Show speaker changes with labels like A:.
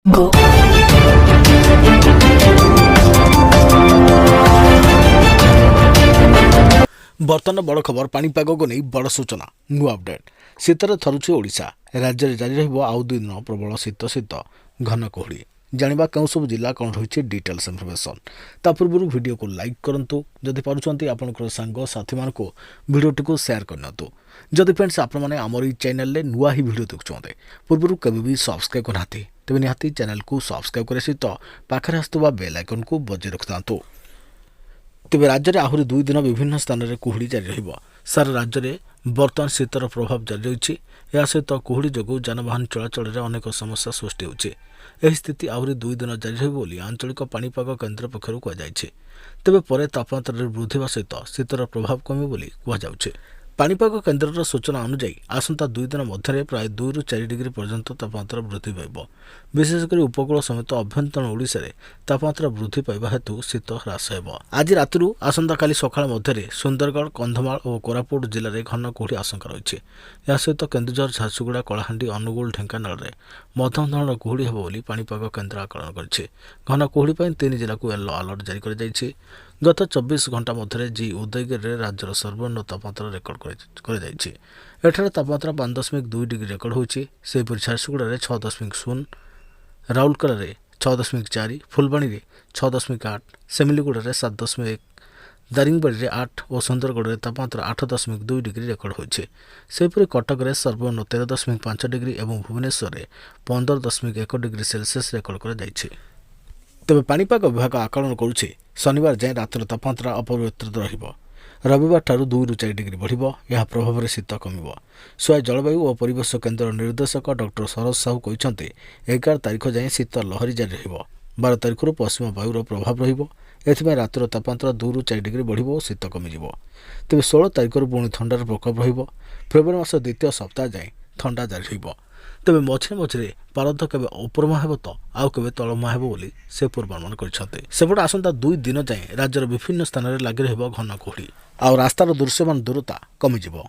A: Go.
B: बर्तमान बड़ खबर पानीपाग को नहीं बड़ सूचना नुआ अपडेट शीतर थरुची ओडिशा राज्य में जारी रहा 2 दिन प्रबल शीत सहित घन कुहुड़ी जाना कौन सब जिला कौन रही डिटेल्स इनफर्मेशन ता पूर्व वीडियो को लाइक करूँ जदि पार्टी आपंकर सांग साथी मान भिडटी को सेयार करनी जदि फ्रेंड्स आपने आमर ई चैनल नुआ ही भिड देखुंते पूर्व केवे भी सब्सक्राइब करना तेज निहाती चैनल को सब्सक्राइब करे सहित पाखे आसुवा बेल आइकन को बजाय रखिथा तेज राज्य में आहरी 2 दिन विभिन्न स्थान में कुहुड़ी जारी रहिबो सारा राज्य में बर्तमान शीतर प्रभाव जारी रही या सहित कुहुड़ी जो जानवाहन चलाचल में अनेक समस्या सृष्टि होछि एही स्थिति आहरी 2 दिन जारी रहिबो बोली आंचलिक पाणीपाग केन्द्र पक्षरु कहुଯାଇଛି तेबे परे तापमात्रा वृद्धि सहित शीतर प्रभाव कमिबो बोली कहुଯାଇଛି पाणीपाग केन्द्रर सूचना अनुଯାयी आसंता 2 दिन मध्य प्राय 2 ରୁ 4 डिग्री पर्यंत तापमात्रा वृद्धि पाइब विशेषकर उपकूल समेत अभ्यंतर ओडिशा रे तापमात्रा वृद्धि पाइबा हेतु शीत ह्रास हेब आज रातिरु आसंता काली सकाळ मध्य सुंदरगढ़ कंधमाल और कोरापुट जिले में घन कुहुड़ी आशंका रही है सहित केन्दुझर झारसुगुड़ा कलाहांडी अनुगुल ढेंकानाल में मध्यम धरण कुहुड़ी हेब बोली पाणीपाग केन्द्र आकलन करिछि घन कुहुड़ी पर 3 जिला को येलो अलर्ट जारी कर जाइछि गत 24 घंटा मध्य जी उदयगिरी राज्यर सर्वोच्च तापमात्रा रेकर्ड कर तापमात्रा 5.2 डिग्री रेकर्ड होती झारसुगुड़ा 6.0 राउरकेला 6.4 फुलबाणी 6.8 सेमिलीगुड़ा 7.1 दारिंगबाड़ी 8 और सुंदरगढ़ तापमात्रा 8.2 डिग्री रेकर्ड होती कटक में सर्वोच्च 13.5 डिग्री और भुवनेश्वर में 15.1 डिग्री सेल्सियस रेकर्ड कर तेज पाणीपाग विभाग आकलन करुच्छे शनिवार जाए रातर तापमात्रा अपरिवर्तित रविवार ठारू 2 ରୁ 4 डिग्री बढ़ प्रभाव में शीत कम स्वयं जलवायु और परिवेश केन्द्र निर्देशक डॉक्टर सरोज साहू कहते 11 तारिख जाए शीत लहरी जारी रहिबो 12 तारिख पश्चिम वायुर प्रभाव रही रातर तापमात्रा 2 ରୁ 4 डिग्री बढ़ शीत कमिज तेज 16 तारिख पुणी थंडार प्रकोप फेब्रुआरी मास द्वितीय सप्ताह जाए थंडा जारी रहिबो तेबे मझे मझे पारद केवे उपरमा हेब तो आउ केवे तलमा हेब बोली से पूर्वानुमान करछन्ते सेपटे आसंता 2 दिन जाए राज्यर विभिन्न स्थान में लगी रहिबो घन कुहुड़ी आ रास्तार दृश्यमान दूरता कमिजिबो।